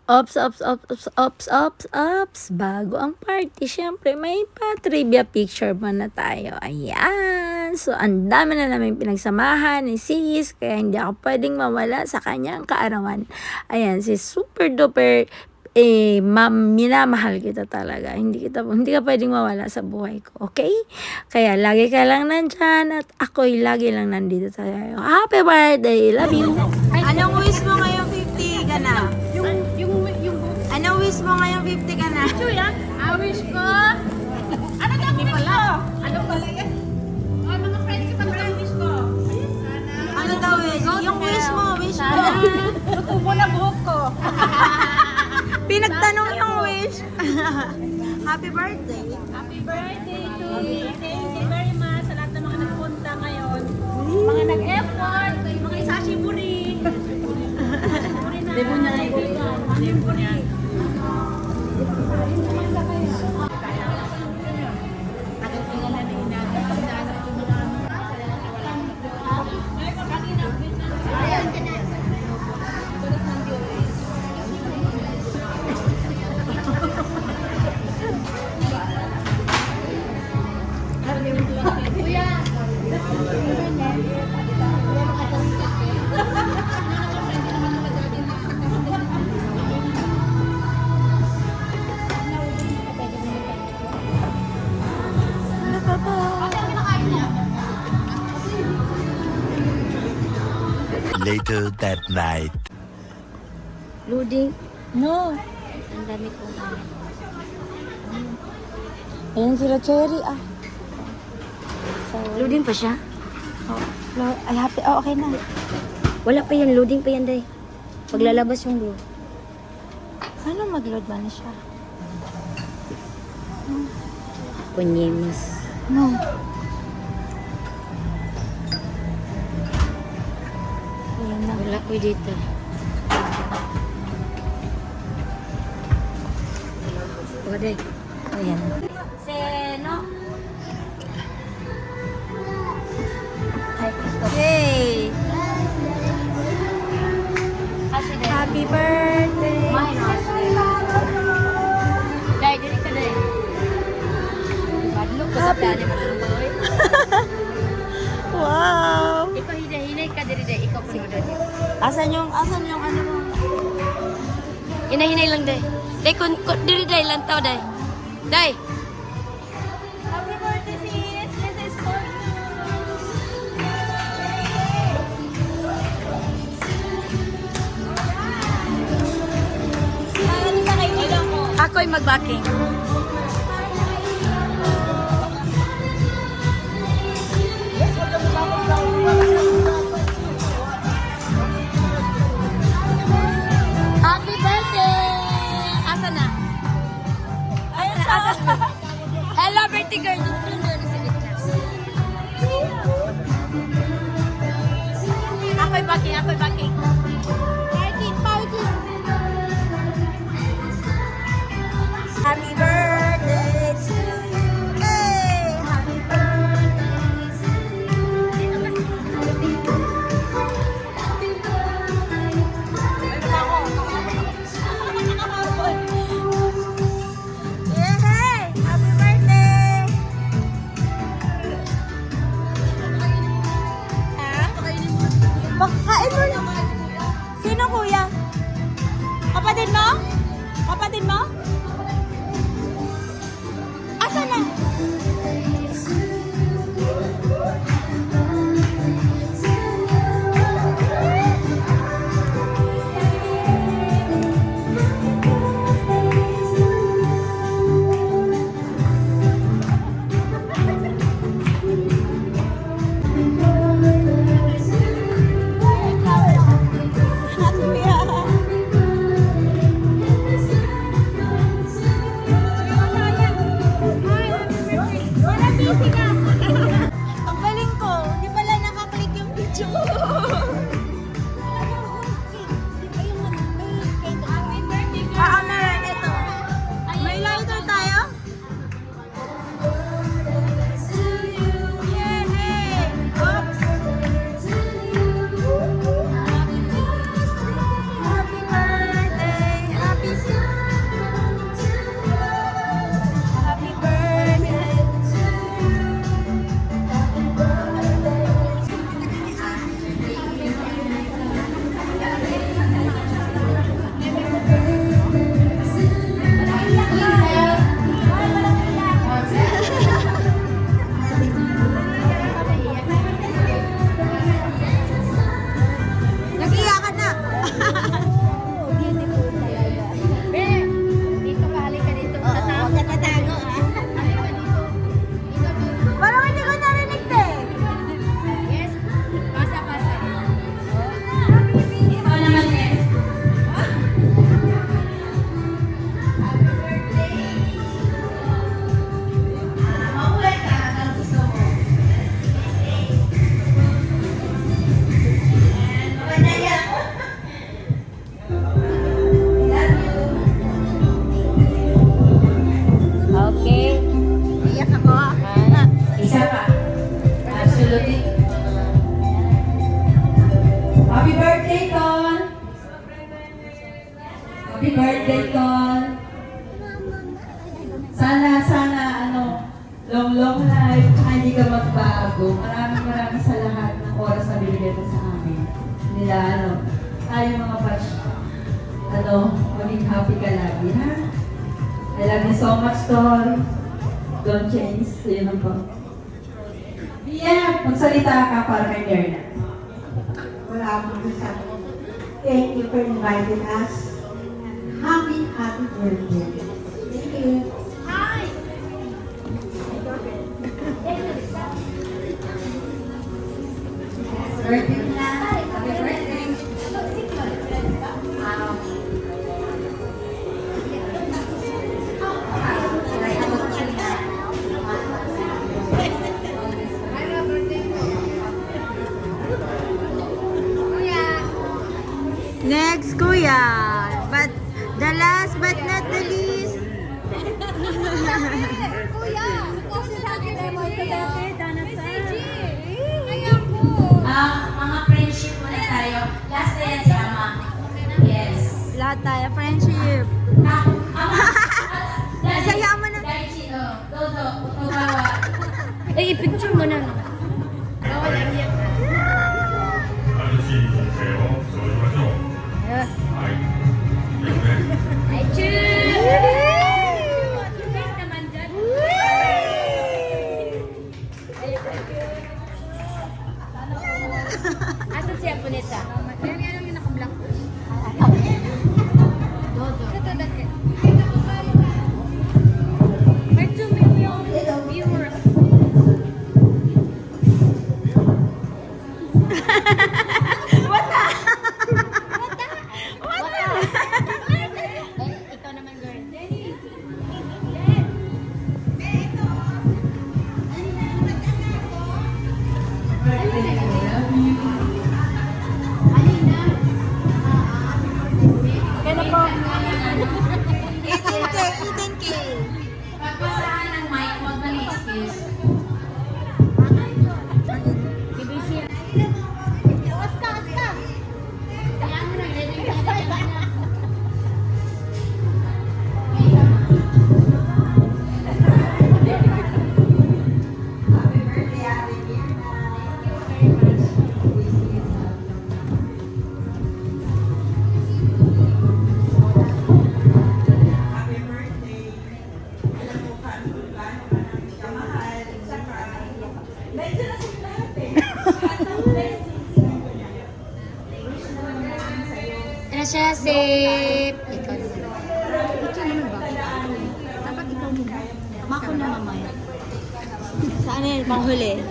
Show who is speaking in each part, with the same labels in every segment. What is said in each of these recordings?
Speaker 1: Ops. Bago ang party, syempre may pa-trivia picture muna tayo. Ayan. So, ang dami na namin pinagsamahan ni sis, kaya hindi ako pwedeng mawala sa kanyang kaarawan. Ayan, si super duper ma'am, minamahal kita talaga. Hindi ka pwedeng mawala sa buhay ko, okay? Kaya lagi ka lang nandyan at ako'y lagi lang nandito tayo. Happy birthday! Love you!
Speaker 2: Anong wish mo ngayong 50 ka na? Anong wish mo ngayong 50 ka na?
Speaker 3: Wish ko. Ano daw wish ko? Ano pala yan? Oh, mga friends ko pala wish ko. Sana.
Speaker 2: Ano daw wish? Yung wish mo.
Speaker 3: Tutubo na buhok ko.
Speaker 2: Pinagtanong yung wish. Happy birthday.
Speaker 3: Happy birthday to you. Thank you very much sa lahat ng mga nagpunta ngayon. Mga nag-effort, mga isashiburi. Debo na kaibigan. Shiburi.
Speaker 4: Later that night.
Speaker 1: Loading. No.
Speaker 2: Ang dami ko.
Speaker 1: Ayan sila Cherry, So,
Speaker 2: Loading pa siya?
Speaker 1: ay happy. Oh, okay na.
Speaker 2: Wala pa yan. Loading pa yan, day. Paglalabas yung glue.
Speaker 1: Ano mag-load ba na siya?
Speaker 2: Kunyemas.
Speaker 1: No. Ayan na.
Speaker 2: Wala ko dito. O, day.
Speaker 1: Ayan.
Speaker 2: Seno.
Speaker 1: Yay! Happy birthday!
Speaker 2: Day, dili ka, day. Badlok ko sa plano mo ng boy.
Speaker 1: Wow!
Speaker 2: Ikaw hinay ka, dili, day. Ikaw punudan.
Speaker 1: Asan yung ano mo?
Speaker 2: Hinay lang, day. Day, dili, day. Lantaw, day. Day.
Speaker 3: Happy birthday, sis. This is for you.
Speaker 1: Ako'y mag-backing.
Speaker 2: Happy birthday! Asa na? Asa na? Hello, birthday girl. Doon na sa gitna. Ako'y backing. Party.
Speaker 1: Happy birthday to you. Hey! Happy birthday to you. Yay! Happy birthday! Pagkain mo na. Sino kuya? Kapatid mo? Asa na?
Speaker 5: Happy birthday, Tol. Sana, long life, tsaka hindi ka magbago. Maraming sa lahat ng oras na binigyan mo sa amin. Nila, tayo mga batch, maging happy ka lagi, ha? I love you so much, Tol. Don't change. Yun lang po. Bia, magsalita ka para kay Derna.
Speaker 6: Wala akong masabi. Thank you for inviting us. Happy birthday. Thank you.
Speaker 5: Birthday na. Happy birthday.
Speaker 2: Next, Kuya. But the last but not the least.
Speaker 3: Mga friendship muna tayo. Last na yan si Ama. Yes.
Speaker 2: Lahat tayo, friendship. Saya mo na.
Speaker 3: Daichi, Dodo, Utogawa.
Speaker 2: I-picture mo na.
Speaker 3: Bawal ang iyak na.
Speaker 7: 楽しい人生を過ごしましょう。はい。いいですね。
Speaker 3: Asan si Apunesa? Yan yung naka-block. Dodo. May 2 million viewers. Ikaw naman, girl.
Speaker 2: Kaya po.
Speaker 3: 18K, 18K. Pagpasaan ng mic, huwag na excuse. Asta. Kaya mo na,
Speaker 6: Happy birthday, Ate Mirna. Thank you very much. Happy birthday. Alam mo ka, gaano ka namin kamahal. Saka, medyo na sila lahat eh. Lahat ng blessings na ko niya. Wish naman natin sa'yo.
Speaker 3: Ano siya, safe. Ikaw naman.
Speaker 2: Dapat ikaw muna. Mako na mamaya. Saan yun? Panghuli.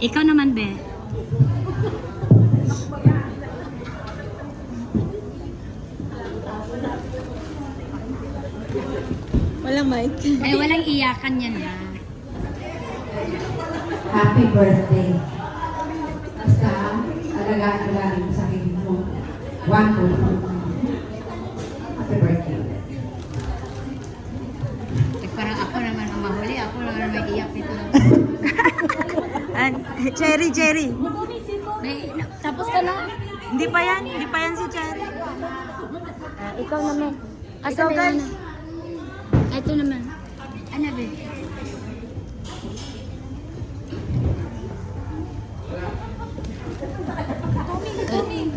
Speaker 3: Ikaw naman, Be.
Speaker 2: Walang mic.
Speaker 3: Ay, walang iyakan yan, ha?
Speaker 5: Happy birthday. Basta, alagaan mo sa akin mo. One, two, happy birthday.
Speaker 3: Parang ako naman ang mahuli. Ako naman may iyak nito.
Speaker 2: Cherry.
Speaker 3: Tapos ka na?
Speaker 2: Hindi pa yan si Cherry.
Speaker 3: Ikaw naman.
Speaker 2: Ikaw, guys.
Speaker 3: Ito naman. Ano, Be?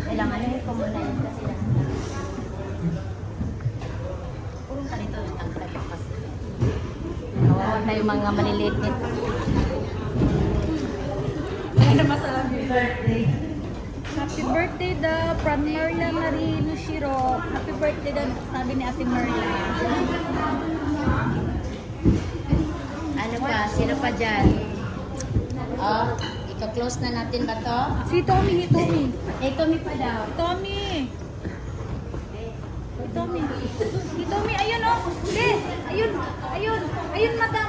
Speaker 3: Kailangan na ko muna yun kasi lang. Purong ka nito, ang tayo kasi. Nawawag na yung mga maliliit nito.
Speaker 8: Happy birthday daw from Merla Marino Shiro. Happy birthday daw sabi ni Ate Merla.
Speaker 3: Ano pa? Sino pa dyan? Oh, ito-close na natin ba to?
Speaker 8: Si Tommy.
Speaker 3: Eh, Tommy pa daw.
Speaker 8: Tommy. Si Tommy, ayun oh. Hindi, ayun madam.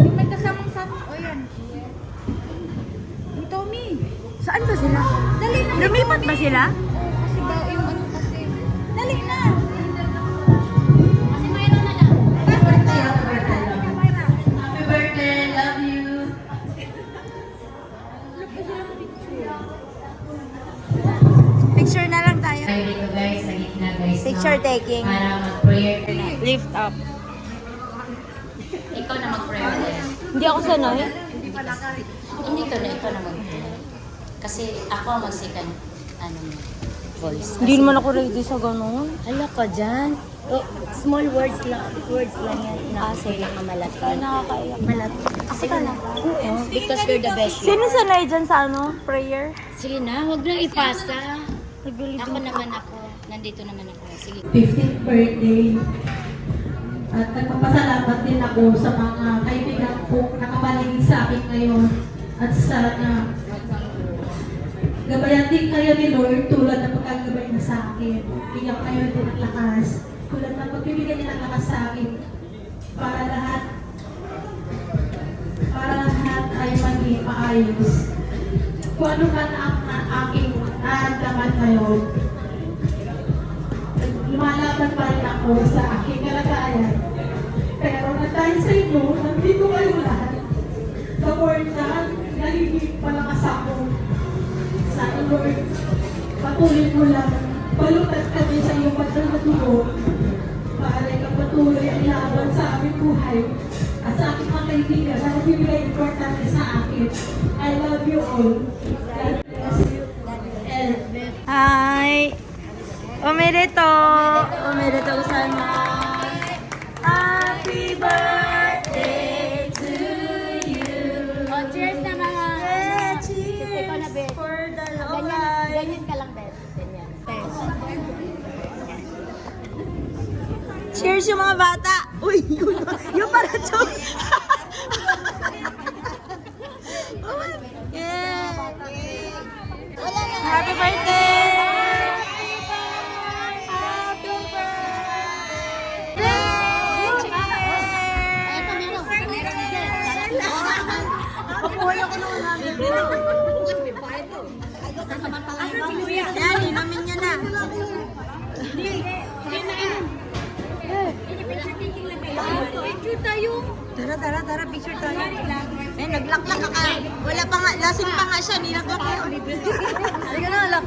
Speaker 8: Yung may kasamang sa... O yan. Si Tommy.
Speaker 2: Saan ba sila?
Speaker 8: Dali na.
Speaker 2: Lumipat ba sila?
Speaker 8: Oo, kasi ba yung ano kasi. Dali na.
Speaker 3: Kasi mayroon na lang.
Speaker 5: Happy birthday.
Speaker 2: picture taking.
Speaker 8: Para mag-prayer na.
Speaker 2: Lift up.
Speaker 8: Ikaw na mag-prayer din.
Speaker 2: Hindi ako sanay.
Speaker 8: Hindi ka na, ikaw na mag-prayer. Kasi ako ang mag-second, voice.
Speaker 2: Hindi naman ako ready sa ganun.
Speaker 8: Hala ka dyan. Oh, small words lang yan. Sige ka malat.
Speaker 2: Nakakaiyak.
Speaker 8: Malat. Kasi ka na. Oo, because you're the best.
Speaker 2: Sino sanay dyan sa prayer?
Speaker 8: Sige na, huwag na ipasa. Ako naman ako. Nandito naman ako. Sige.
Speaker 5: 15th birthday. At nagpapasalamat din ako sa mga kaibigan ko nakapaligid sa akin ngayon. At sana gabayan din kayo ni Lord tulad ng pagkagabay niya sa akin. Bigyan kayo din ng lakas. Tulad ng pagbibigyan niya ng lakas sa akin. Para lahat ay maging maayos. Kung ano man ang aking naramdaman ngayon, lumalaban pa rin ako sa aking kalagayan. Pero dahil sa inyo, nandito kayo lahat. The word na nagiging palakas ako. Sana Lord, patuloy mo lang. Balutan kami sa iyong banal na dugo. Para ikaw patuloy ang laban sa aming buhay. At sa aking mga kaibigan na nagbibigay importante sa akin. I love you all. God bless you. And
Speaker 2: Hi! Omedeto! Omedeto gozaimasu! Happy birthday to you!
Speaker 8: Oh, cheers na mga.
Speaker 2: Yeah, cheers!
Speaker 8: Ikaw na, Beth.
Speaker 2: For the long life!
Speaker 8: Ganyan ka lang, Beth. Ganyan.
Speaker 2: Cheers yung mga bata! Uy! Yung para joke! Yeah! Happy birthday! Happy birthday!
Speaker 8: Ito, meron.
Speaker 2: Papuhay ako naman namin. Yan, inamin niya na.
Speaker 8: Picture tayo.
Speaker 2: Tara, picture tayo. Eh, naglaklak ka. Wala pa nga, lasing pa nga siya, nilaklak kayo. Halika na, lak.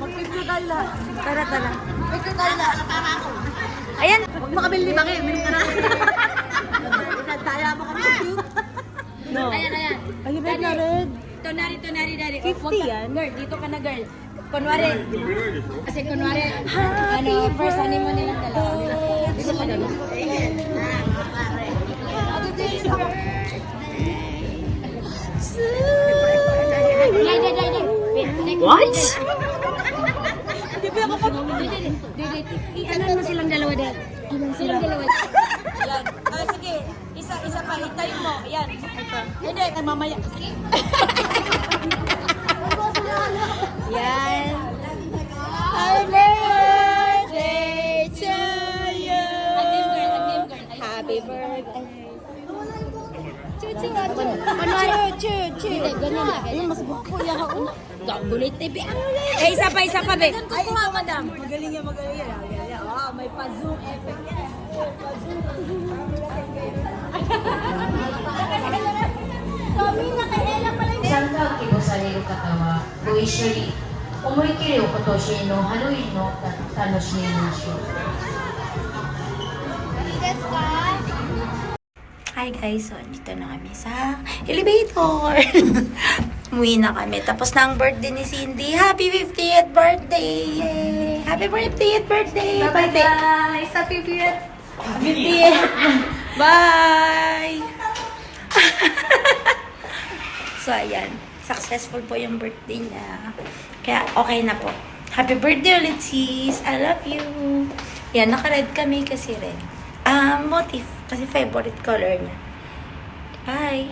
Speaker 2: Mag-picture tayo lahat. Tara. Picture tayo lahat. Ayan, huwag makabili ba kayo? Bili ka na. Nagdaya mo kami sa cute. No.
Speaker 8: Ayan.
Speaker 2: Ay, red na red.
Speaker 8: Tonari, daddy.
Speaker 2: 50 yan?
Speaker 8: Girl, dito ka na, girl. Kunwari. Kasi kunwari, first honeymoon nilang dalawa. Dito ka na.
Speaker 2: What?
Speaker 8: Ano mo silang dalawa, Dad? Silang dalawa.
Speaker 2: Yan. Sige, isa pa. Itayin mo. Yan. Ito. Hindi, mamaya. Sige. Yan. Happy birthday to you. Happy birthday. Chu.
Speaker 8: Ganyan na.
Speaker 2: Ay, mas buko yan ako.
Speaker 8: Gabulit TV.
Speaker 2: Eh, isa pa, be. Ay, ikaw, madam. Magaling yan. Oh, may pa-zoom effect yan.
Speaker 8: Santa Kibosari Katawa, usually, umurikiri o kotoshi no Halloween no tanoshimi nisho.
Speaker 1: Hi guys, so dito na kami sa elevator. Umuwi na kami. Tapos na ang birthday ni Cindy. Happy 50th birthday! Yay! Happy 50th birthday!
Speaker 2: Bye, guys. Happy 50th. Bye!
Speaker 1: So, ayan. Successful po yung birthday niya. Kaya, okay na po. Happy birthday ulit, sis! I love you! Yan, naka-red kami kasi red. Motif. Kasi favorite color niya. Bye!